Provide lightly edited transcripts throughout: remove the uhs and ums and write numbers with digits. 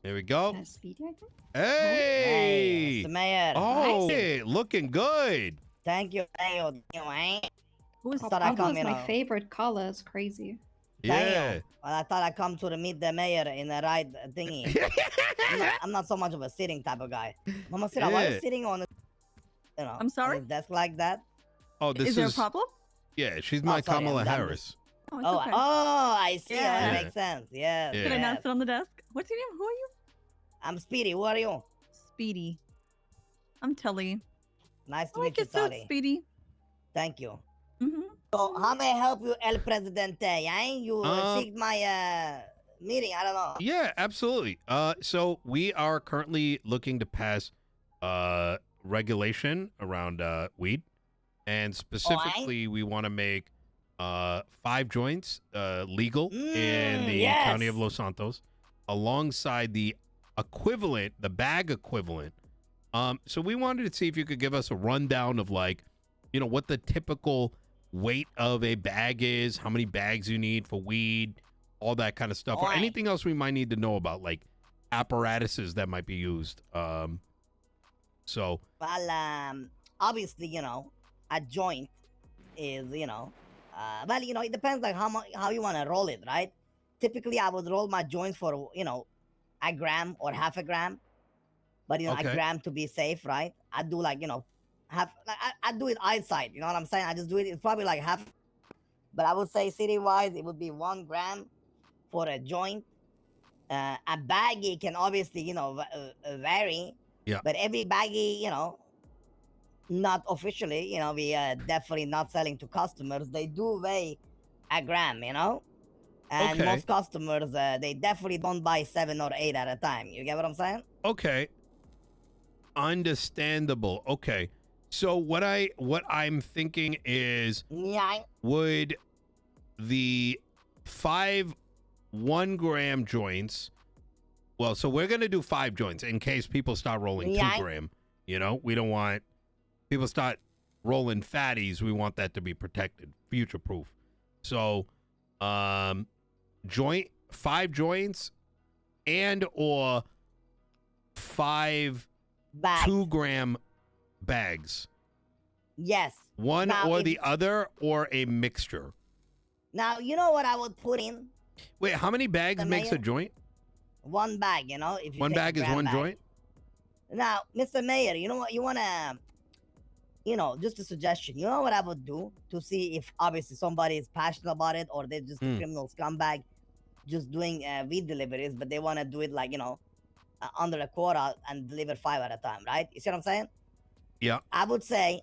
There we go. Speedy, I think. Hey! Hey, Mr. Mayor. Oh, Nice. hey, looking good. Thank you. Eh? Who's Thought I come, is you my know. favorite color. It's crazy. Yeah. Damn. Well, I thought I'd come to meet the mayor in the right thingy. I'm not so much of a sitting type of guy. Mama Sira, why are Yeah. you sitting on, I'm sorry? on his desk like that? Oh, this Is there a problem? Yeah, she's my sorry, Kamala I'm Harris. Oh, it's Oh, okay. I see. Yeah. That Yeah. makes sense. Yes. Yeah. Can I not yes. sit on the desk? What's your name? Who are you? I'm Speedy. Who are you? Speedy. I'm Tully. Nice to I like meet you, your suit, Toddy. Speedy. Thank you. Mm-hmm. So, how may I help you, El Presidente? You seek my meeting. I don't know. Yeah, absolutely. So we are currently looking to pass regulation around weed, and specifically we want to make 5 joints legal in the county of Los Santos, alongside the equivalent, the bag equivalent. So we wanted to see if you could give us a rundown of, like, what the typical weight of a bag is, how many bags you need for weed, all that kind of stuff, or anything else we might need to know about, like apparatuses that might be used. So. Well, obviously, a joint is, well, it depends like how you want to roll it, right? Typically, I would roll my joints for, a gram or half a gram, but a gram to be safe, right? I do like, half. I do it eyesight. You know what I'm saying? I just do it. It's probably like half. But I would say city-wise, it would be 1 gram for a joint. A baggie can obviously, vary. Yeah. But every baggie, not officially, we are definitely not selling to customers. They do weigh a gram, And most customers, they definitely don't buy 7 or 8 at a time. You get what I'm saying? Okay. Understandable. Okay. So what I'm thinking is, would the 5 1-gram joints, well, so we're going to do 5 joints in case people start rolling 2-gram. We don't want people start rolling fatties. We want that to be protected, future proof. So 5 joints and or 5 2-gram bags. Yes. One now, or the other, or a mixture. Now, you know what I would put in? Wait, how many bags makes a joint? 1 bag, if you 1 bag is 1 joint? Now, Mr. Mayor, you know what? You want to, just a suggestion. You know what I would do to see if obviously somebody is passionate about it, or they're just a criminal scumbag just doing weed deliveries, but they want to do it like, under a quota and deliver 5 at a time, right? You see what I'm saying? Yeah. I would say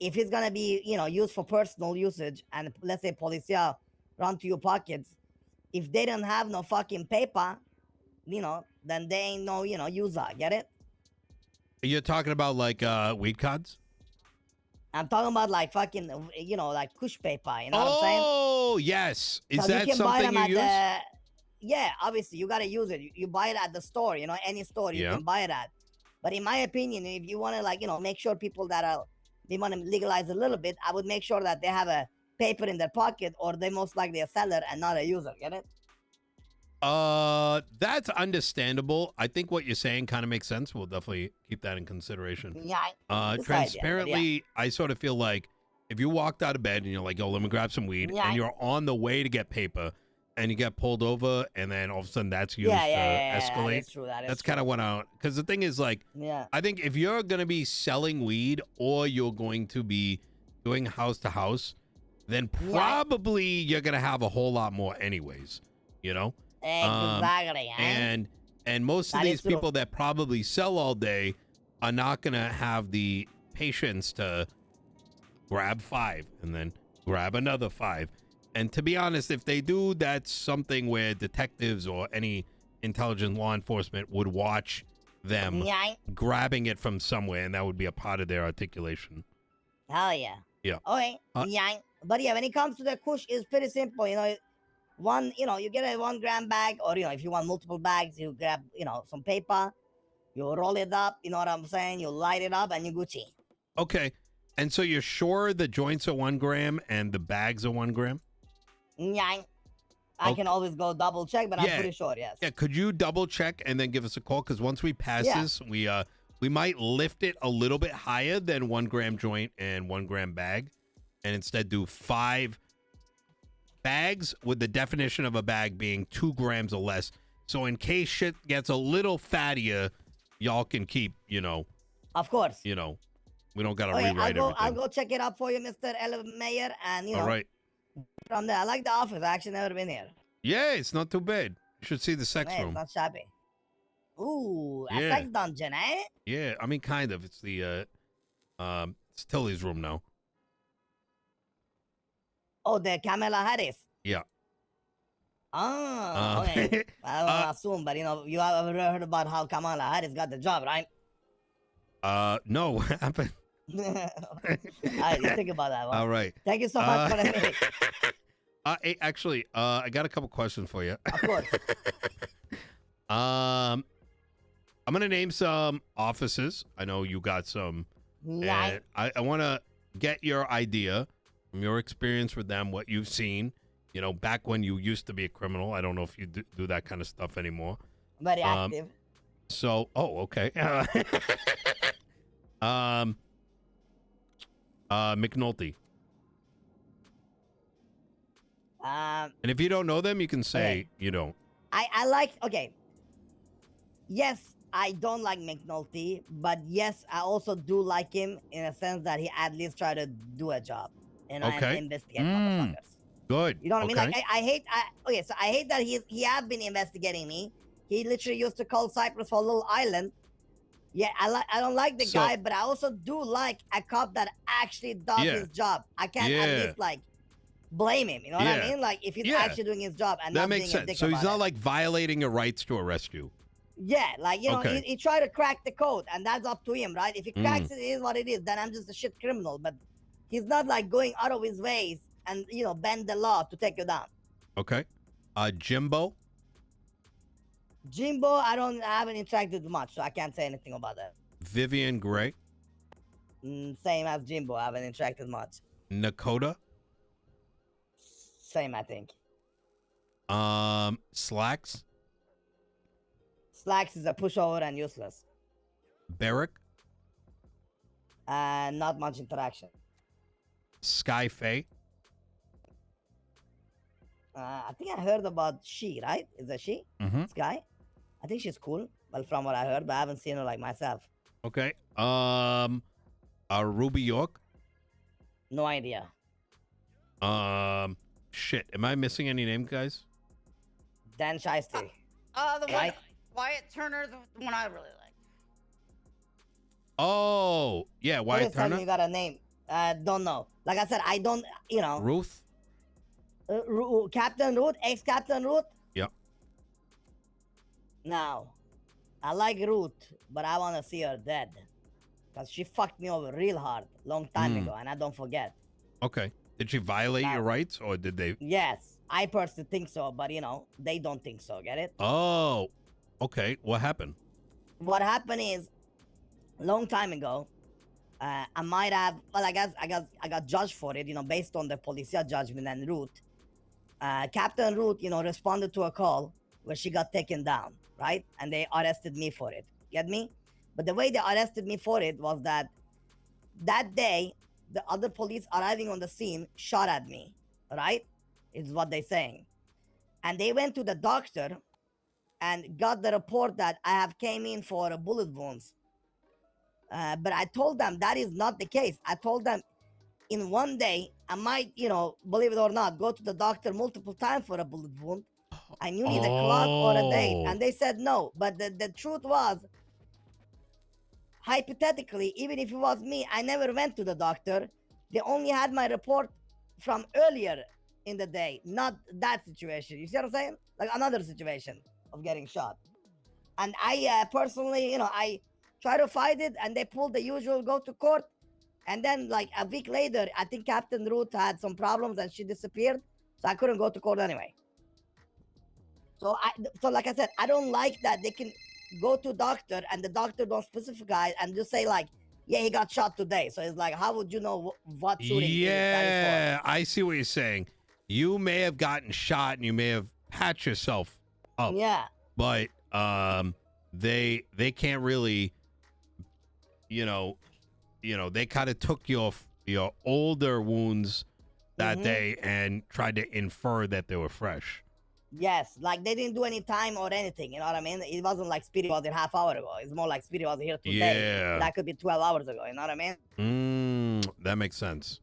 if it's going to be, used for personal usage, and let's say policia run to your pockets, if they don't have no fucking paper, then they ain't no, user. Get it? You're talking about like weed cards? I'm talking about like fucking, like kush paper. You know what I'm saying? Oh, yes. Is that something you use? Yeah, obviously you gotta use it. You buy it at the store, any store you can buy it at. But in my opinion, if you want to make sure people they want to legalize a little bit, I would make sure that they have a paper in their pocket, or they most likely a seller and not a user. Get it? That's understandable. I think what you're saying kind of makes sense. We'll definitely keep that in consideration. Yeah. Transparently, I sort of feel like if you walked out of bed and you're like, "Yo, let me grab some weed," and you're on the way to get paper, and you get pulled over, and then all of a sudden that's used to escalate. That's true. That's kind of what I. Because the thing is, like, I think if you're gonna be selling weed, or you're going to be doing house to house, then probably you're gonna have a whole lot more, anyways. Exactly. And most of these people that probably sell all day are not gonna have the patience to grab 5 and then grab another 5. And to be honest, if they do, that's something where detectives or any intelligent law enforcement would watch them grabbing it from somewhere, and that would be a part of their articulation. Hell yeah. Yeah. Okay. But yeah, when it comes to the kush, it's pretty simple. One, you get a 1 gram bag, or if you want multiple bags, you grab, some paper, you roll it up. You know what I'm saying? You light it up, and you Gucci. Okay. And so you're sure the joints are 1 gram and the bags are 1 gram? Yeah. I can always go double check, but I'm pretty sure, yes. Yeah, could you double check and then give us a call? Because once we pass this, we might lift it a little bit higher than 1 gram joint and 1 gram bag, and instead do 5 bags with the definition of a bag being 2 grams or less. So in case shit gets a little fattier, y'all can keep, Of course. we don't gotta rewrite everything. I'll go check it out for you, Mr. Mayor, and All right. from there. I like the office. I actually never been here. Yeah, it's not too bad. You should see the sex Man, room. it's not shabby. Ooh, a Yeah. sex dungeon, eh? Yeah, I mean, kind of. It's the it's Tilly's room now. Oh, the Kamala Harris. Yeah. Oh, okay. I don't assume, but you have ever heard about how Kamala Harris got the job, right? No, what happened? All right, you think about that one. All right. Thank you so much for the meeting. Hey, actually, I got a couple questions for you. Of course. I'm gonna name some offices. I know you got some. Right. And I want to get your idea from your experience with them, what you've seen. Back when you used to be a criminal. I don't know if you do that kind of stuff anymore. Very active. So, okay. McNulty. And if you don't know them, you can say you don't. I like, okay. Yes, I don't like McNulty, but yes, I also do like him in a sense that he at least try to do a job. And investigate motherfuckers. Good. You know what I mean? Like, I hate that he have been investigating me. He literally used to call Cyprus for a little island. Yeah, I don't like the guy, but I also do like a cop that actually does his job. I can't at least blame him. You know what I mean? Like if he's actually doing his job and that not makes being a sense. dick So he's about not it. like violating your rights to arrest you. Yeah, like he tried to crack the code, and that's up to him, right? If he cracks it, it is what it is. Then I'm just a shit criminal. But he's not like going out of his ways and bend the law to take you down. Okay. Jimbo. Jimbo, I haven't interacted much, so I can't say anything about that. Vivian Gray. Same as Jimbo, I haven't interacted much. Nakota. Same, I think. Slacks. Slacks is a pushover and useless. Barrick. Not much interaction. Sky Faye. I think I heard about she, right? Is that she? Mm-hmm. Sky? I think she's cool. Well, from what I heard, but I haven't seen her like myself. Okay. Ruby York. No idea. Shit. Am I missing any names, guys? Dan Shiesty. The right? Wyatt Turner, the one I really like. Oh, yeah, Wyatt Turner. You got a name? Don't know. Like I said, I don't. Ruth. Captain Ruth, ex-Captain Ruth. Yep. Now, I like Ruth, but I want to see her dead. Because she fucked me over real hard long time ago, and I don't forget. Okay. Did she violate your rights, or did they? Yes, I personally think so, but they don't think so. Get it? Oh, okay. What happened? What happened is, long time ago, I might have. Well, I got judged for it. Based on the policia judgment and Ruth. Captain Ruth, responded to a call where she got taken down, right? And they arrested me for it. Get me? But the way they arrested me for it was that day, the other police arriving on the scene shot at me, right? Is what they're saying. And they went to the doctor and got the report that I have came in for bullet wounds. But I told them that is not the case. I told them in one day, I might, believe it or not, go to the doctor multiple times for a bullet wound. And you need a clock or a date. And they said no. But the truth was, hypothetically, even if it was me, I never went to the doctor. They only had my report from earlier in the day, not that situation. You see what I'm saying? Like another situation of getting shot. And I personally, I try to fight it, and they pulled the usual go to court. And then like a week later, I think Captain Ruth had some problems and she disappeared. So I couldn't go to court anyway. So like I said, I don't like that they can go to doctor and the doctor don't specify and just say like, yeah, he got shot today. So it's like, how would you know what shooting that is for? I see what you're saying. you may have gotten shot and you may have patched yourself up. Yeah. But they can't really, they kind of took your older wounds that day and tried to infer that they were fresh. Yes, like they didn't do any time or anything. You know what I mean? It wasn't like Speedy was here half hour ago. It's more like Speedy was here today. Yeah. That could be 12 hours ago. You know what I mean? That makes sense.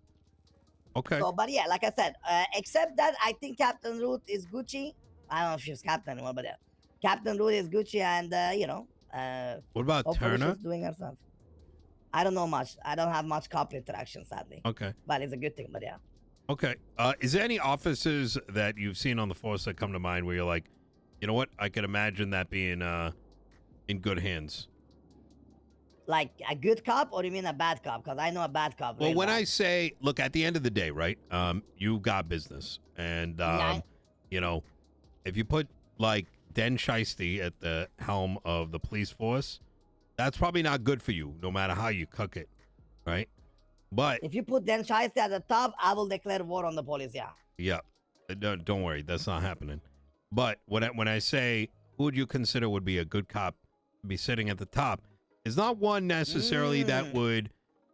Okay. So, but yeah, like I said, except that I think Captain Root is Gucci. I don't know if she's captain anymore, but yeah, Captain Root is Gucci, and What about hopefully Turner? she's doing her stuff. I don't know much. I don't have much cop interaction, sadly. Okay. But it's a good thing. But yeah. Okay. Is there any officers that you've seen on the force that come to mind where you're like, you know what? I could imagine that being in good hands. Like a good cop, or you mean a bad cop? Because I know a bad cop. Well, real when bad. I say, look, at the end of the day, right? You got business, and Yeah. if you put like dasMEHDI at the helm of the police force, that's probably not good for you, no matter how you cook it, right? But If you put dasMEHDI at the top, I will declare war on the police. Yeah. yeah, don't worry, that's not happening. But when I say who would you consider would be a good cop to be sitting at the top, it's not one necessarily that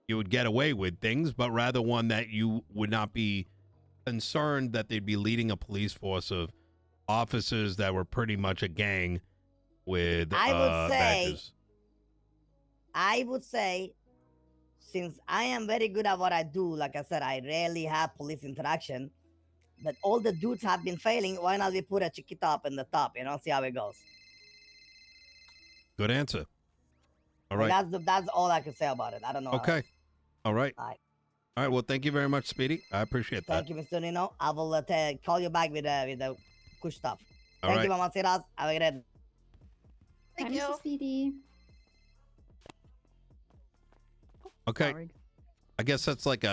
you would get away with things, but rather one that you would not be concerned that they'd be leading a police force of officers that were pretty much a gang with badges. I would say, since I am very good at what I do, like I said, I rarely have police interaction, but all the dudes have been failing. Why not we put a chiquita up in the top? See how it goes. Good answer. All right. That's all I can say about it. I don't know. Okay. All right. All right. All right. Well, thank you very much, Speedy. I appreciate that. Thank you, Mr. Nino. I will call you back with the kush stuff. All Thank right. you, Mama Siras. Have a great day. Thank Bye, you. Mrs. Speedy. Okay. Sorry. I guess that's like a